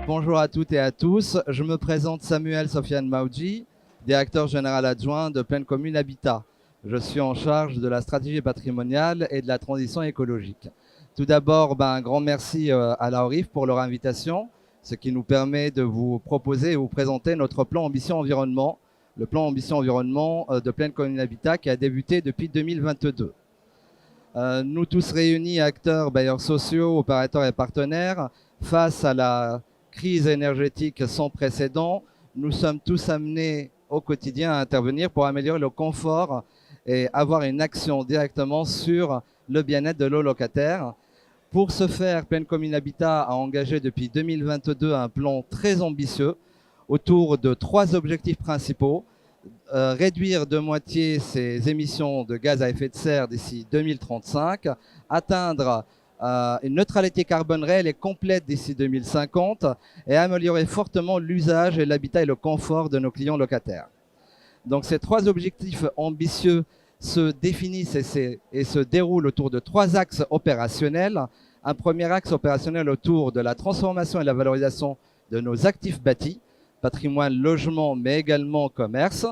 bonjour à toutes et à tous. Je me présente Samuel Sofiane Maoudji, directeur général adjoint de Pleine Commune Habitat. Je suis en charge de la stratégie patrimoniale et de la transition écologique. Tout d'abord, un grand merci à la ORIF pour leur invitation, ce qui nous permet de vous proposer et vous présenter notre plan Ambition Environnement, le plan Ambition Environnement de Pleine Commune Habitat qui a débuté depuis 2022. Nous tous réunis, acteurs, bailleurs sociaux, opérateurs et partenaires, face à la crise énergétique sans précédent, nous sommes tous amenés au quotidien à intervenir pour améliorer le confort et avoir une action directement sur le bien-être de nos locataires. Pour ce faire, Pleine Commune Habitat a engagé depuis 2022 un plan très ambitieux autour de 3 objectifs principaux. Réduire de moitié ses émissions de gaz à effet de serre d'ici 2035, atteindre une neutralité carbone réelle et complète d'ici 2050 et améliorer fortement l'usage et l'habitat et le confort de nos clients locataires. Donc ces 3 objectifs ambitieux se définissent et se déroulent autour de 3 axes opérationnels. Un premier axe opérationnel autour de la transformation et la valorisation de nos actifs bâtis, patrimoine, logement, mais également commerce.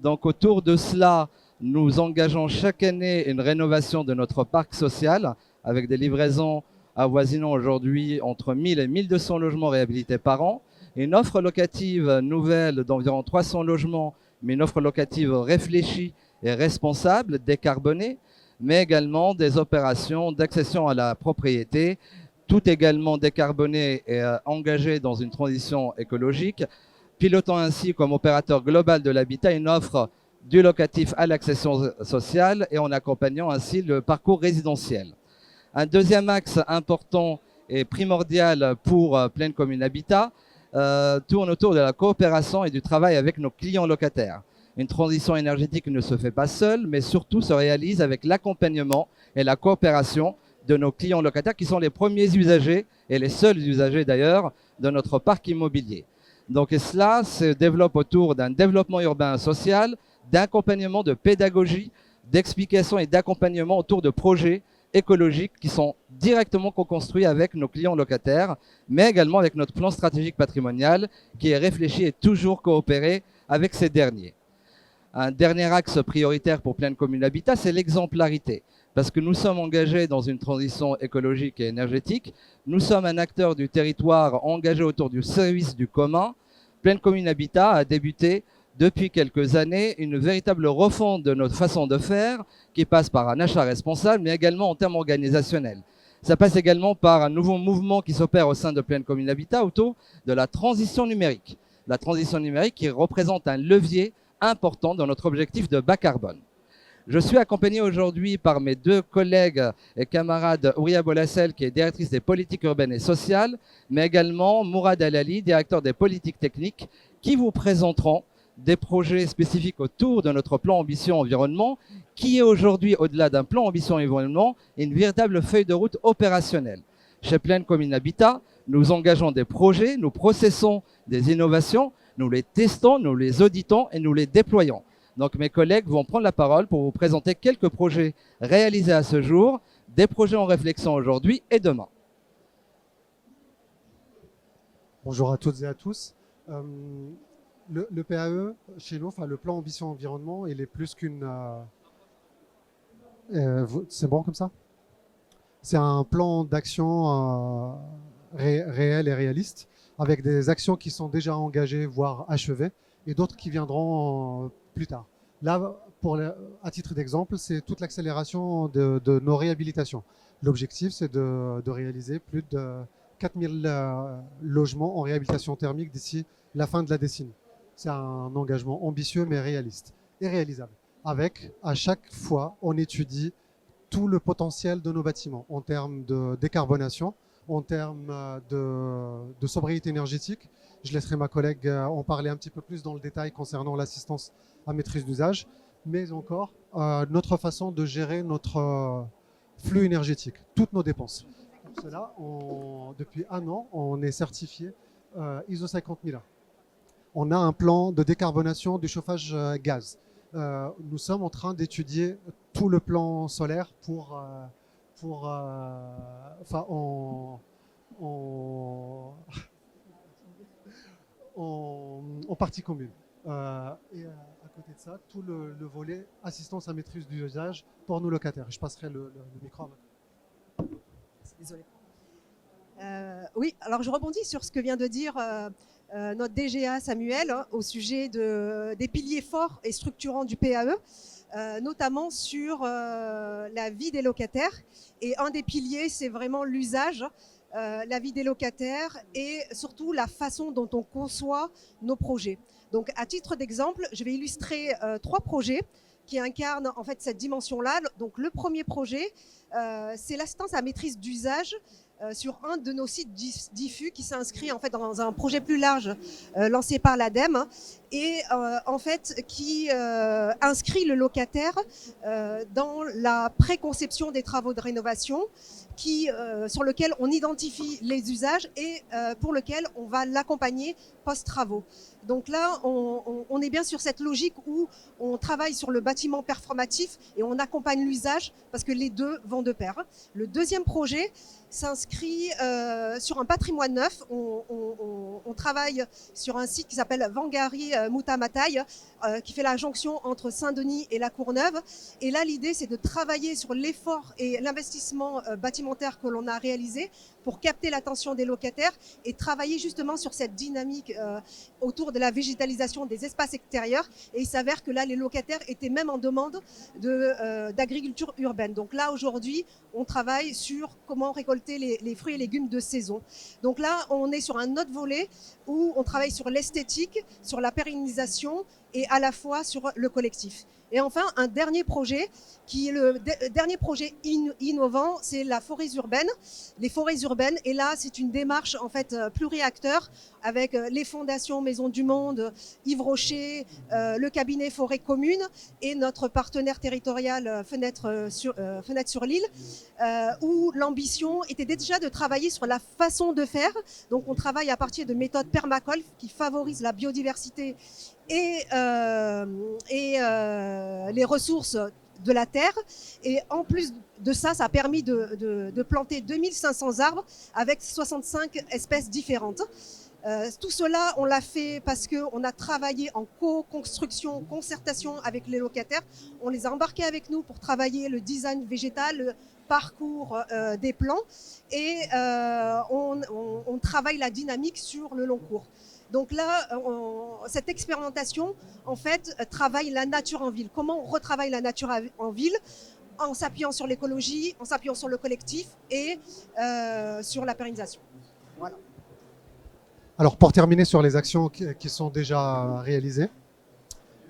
Donc autour de cela, nous engageons chaque année une rénovation de notre parc social avec des livraisons avoisinant aujourd'hui entre 1000 et 1200 logements réhabilités par an, une offre locative nouvelle d'environ 300 logements, mais une offre locative réfléchie et responsable, décarbonée, mais également des opérations d'accession à la propriété, tout également décarboné et engagé dans une transition écologique, pilotant ainsi comme opérateur global de l'habitat une offre du locatif à l'accession sociale et en accompagnant ainsi le parcours résidentiel. Un deuxième axe important et primordial pour Pleine Commune Habitat tourne autour de la coopération et du travail avec nos clients locataires. Une transition énergétique ne se fait pas seule, mais surtout se réalise avec l'accompagnement et la coopération de nos clients locataires qui sont les premiers usagers et les seuls usagers d'ailleurs de notre parc immobilier. Donc cela se développe autour d'un développement urbain social, d'accompagnement, de pédagogie, d'explication et d'accompagnement autour de projets écologiques qui sont directement co-construits avec nos clients locataires, mais également avec notre plan stratégique patrimonial qui est réfléchi et toujours coopéré avec ces derniers. Un dernier axe prioritaire pour Pleine Commune Habitat, c'est l'exemplarité. Parce que nous sommes engagés dans une transition écologique et énergétique. Nous sommes un acteur du territoire engagé autour du service du commun. Pleine Commune Habitat a débuté depuis quelques années une véritable refonte de notre façon de faire qui passe par un achat responsable, mais également en termes organisationnels. Ça passe également par un nouveau mouvement qui s'opère au sein de Pleine Commune Habitat autour de la transition numérique. La transition numérique qui représente un levier important dans notre objectif de bas carbone. Je suis accompagné aujourd'hui par mes 2 collègues et camarades, Ouria Bolassel, qui est directrice des politiques urbaines et sociales, mais également Mourad Alali, directeur des politiques techniques, qui vous présenteront des projets spécifiques autour de notre plan Ambition Environnement, qui est aujourd'hui, au-delà d'un plan Ambition Environnement, une véritable feuille de route opérationnelle. Chez Pleine Commune Habitat, nous engageons des projets, nous processons des innovations, nous les testons, nous les auditons et nous les déployons. Donc mes collègues vont prendre la parole pour vous présenter quelques projets réalisés à ce jour, des projets en réflexion aujourd'hui et demain. Bonjour à toutes et à tous. Le PAE, chez nous, enfin le plan Ambition Environnement, il est plus qu'une... c'est bon comme ça? C'est un plan d'action réel et réaliste, avec des actions qui sont déjà engagées, voire achevées, et d'autres qui viendront plus tard. Là, à titre d'exemple, c'est toute l'accélération de nos réhabilitations. L'objectif, c'est de réaliser plus de 4000 logements en réhabilitation thermique d'ici la fin de la décennie. C'est un engagement ambitieux mais réaliste et réalisable. Avec, à chaque fois, on étudie tout le potentiel de nos bâtiments en termes de décarbonation, en termes de sobriété énergétique. Je laisserai ma collègue en parler un petit peu plus dans le détail concernant l'assistance à maîtrise d'usage, mais encore notre façon de gérer notre flux énergétique, toutes nos dépenses. Pour cela, depuis 1 an, on est certifié ISO 50001. On a un plan de décarbonation du chauffage gaz. Nous sommes en train d'étudier tout le plan solaire partie commune. Et à côté de ça, tout le volet assistance à maîtrise d'usage pour nos locataires. Je passerai le micro. Désolée. Oui, alors je rebondis sur ce que vient de dire notre DGA Samuel au sujet des piliers forts et structurants du PAE, notamment sur la vie des locataires. Et un des piliers, c'est vraiment l'usage, la vie des locataires et surtout la façon dont on conçoit nos projets. Donc, à titre d'exemple, je vais illustrer 3 projets qui incarnent en fait cette dimension-là. Donc, le premier projet, c'est l'assistance à maîtrise d'usage sur un de nos sites diffus qui s'inscrit en fait dans un projet plus large lancé par l'ADEME et en fait qui inscrit le locataire dans la préconception des travaux de rénovation sur lequel on identifie les usages et pour lequel on va l'accompagner post-travaux. Donc là, on est bien sur cette logique où on travaille sur le bâtiment performatif et on accompagne l'usage parce que les deux vont de pair. Le deuxième projet s'inscrit sur un patrimoine neuf. On travaille sur un site qui s'appelle Wangari Mutamataï, qui fait la jonction entre Saint-Denis et La Courneuve. Et là, l'idée, c'est de travailler sur l'effort et l'investissement bâtimentaire que l'on a réalisé pour capter l'attention des locataires et travailler justement sur cette dynamique autour de la végétalisation des espaces extérieurs. Et il s'avère que là, les locataires étaient même en demande d'agriculture urbaine. Donc là, aujourd'hui, on travaille sur comment récolter les fruits et légumes de saison. Donc là, on est sur un autre volet où on travaille sur l'esthétique, sur la pérennisation et à la fois sur le collectif. Et enfin, un dernier projet, qui est le dernier projet innovant, c'est la forêt urbaine, les forêts urbaines. Et là, c'est une démarche en fait pluri-acteurs avec les fondations Maison du Monde, Yves Rocher, le cabinet Forêt Commune et notre partenaire territorial Fenêtre sur l'île, où l'ambition était déjà de travailler sur la façon de faire. Donc, on travaille à partir de méthodes permaculture qui favorisent la biodiversité et les ressources de la terre. Et en plus de ça, ça a permis de planter 2500 arbres avec 65 espèces différentes. Tout cela, on l'a fait parce qu'on a travaillé en co-construction, concertation avec les locataires. On les a embarqués avec nous pour travailler le design végétal, le parcours des plans et on travaille la dynamique sur le long cours. Donc là, cette expérimentation, en fait, travaille la nature en ville. Comment on retravaille la nature en ville en s'appuyant sur l'écologie, en s'appuyant sur le collectif et sur la pérennisation. Voilà. Alors, pour terminer sur les actions qui sont déjà réalisées,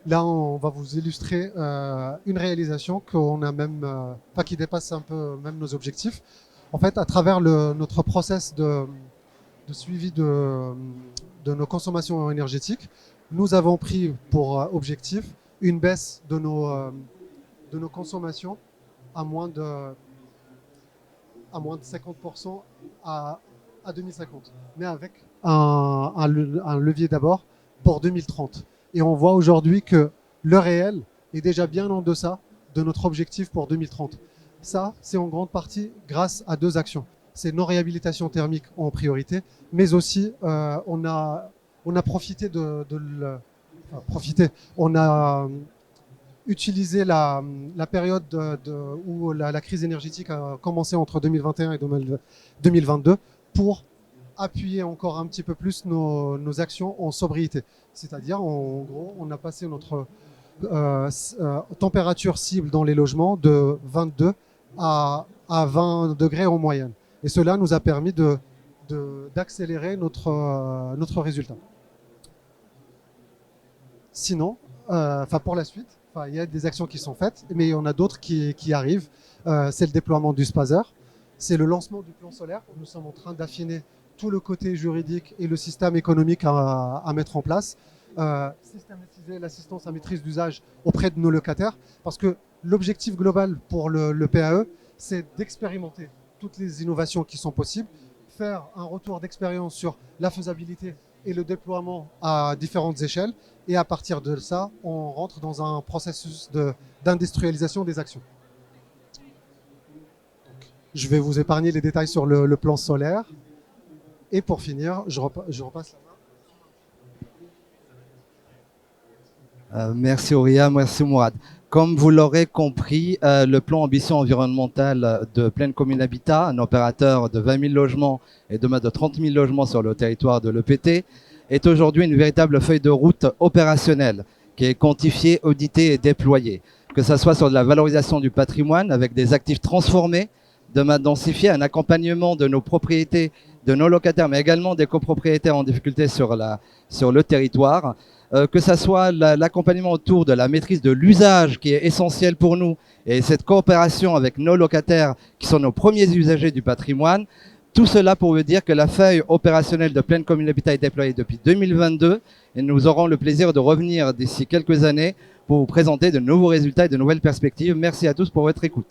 là, on va vous illustrer une réalisation qu'on a même, qui dépasse un peu même nos objectifs. En fait, à travers notre process de suivi de nos consommations énergétiques, nous avons pris pour objectif une baisse de nos consommations à moins de 50% à 2050, mais avec un levier d'abord pour 2030. Et on voit aujourd'hui que le réel est déjà bien en deçà de notre objectif pour 2030. Ça, c'est en grande partie grâce à 2 actions. C'est nos réhabilitations thermiques en priorité, mais aussi on a profité on a utilisé la période où la crise énergétique a commencé entre 2021 et 2022 pour appuyer encore un petit peu plus nos actions en sobriété. C'est-à-dire, en gros, on a passé notre température cible dans les logements de 22 à 20 degrés en moyenne. Et cela nous a permis d'accélérer notre résultat. Sinon, pour la suite, il y a des actions qui sont faites, mais il y en a d'autres qui arrivent. C'est le déploiement du SPASER, c'est le lancement du plan solaire. Nous sommes en train d'affiner tout le côté juridique et le système économique à mettre en place. Systématiser l'assistance à maîtrise d'usage auprès de nos locataires, parce que l'objectif global pour le PAE, c'est d'expérimenter toutes les innovations qui sont possibles, faire un retour d'expérience sur la faisabilité et le déploiement à différentes échelles, et à partir de ça, on rentre dans un processus d'industrialisation des actions. Donc, je vais vous épargner les détails sur le plan solaire, et pour finir, je repasse la main. Merci Auria, merci Mourad. Comme vous l'aurez compris, le plan ambition environnementale de Pleine Commune Habitat, un opérateur de 20 000 logements et de 30 000 logements sur le territoire de l'EPT, est aujourd'hui une véritable feuille de route opérationnelle qui est quantifiée, auditée et déployée. Que ce soit sur de la valorisation du patrimoine avec des actifs transformés, de densifier un accompagnement de nos propriétés, de nos locataires, mais également des copropriétaires en difficulté sur le territoire. Que ce soit l'accompagnement autour de la maîtrise de l'usage qui est essentiel pour nous et cette coopération avec nos locataires qui sont nos premiers usagers du patrimoine. Tout cela pour vous dire que la feuille opérationnelle de Pleine Commune Habitat est déployée depuis 2022 et nous aurons le plaisir de revenir d'ici quelques années pour vous présenter de nouveaux résultats et de nouvelles perspectives. Merci à tous pour votre écoute.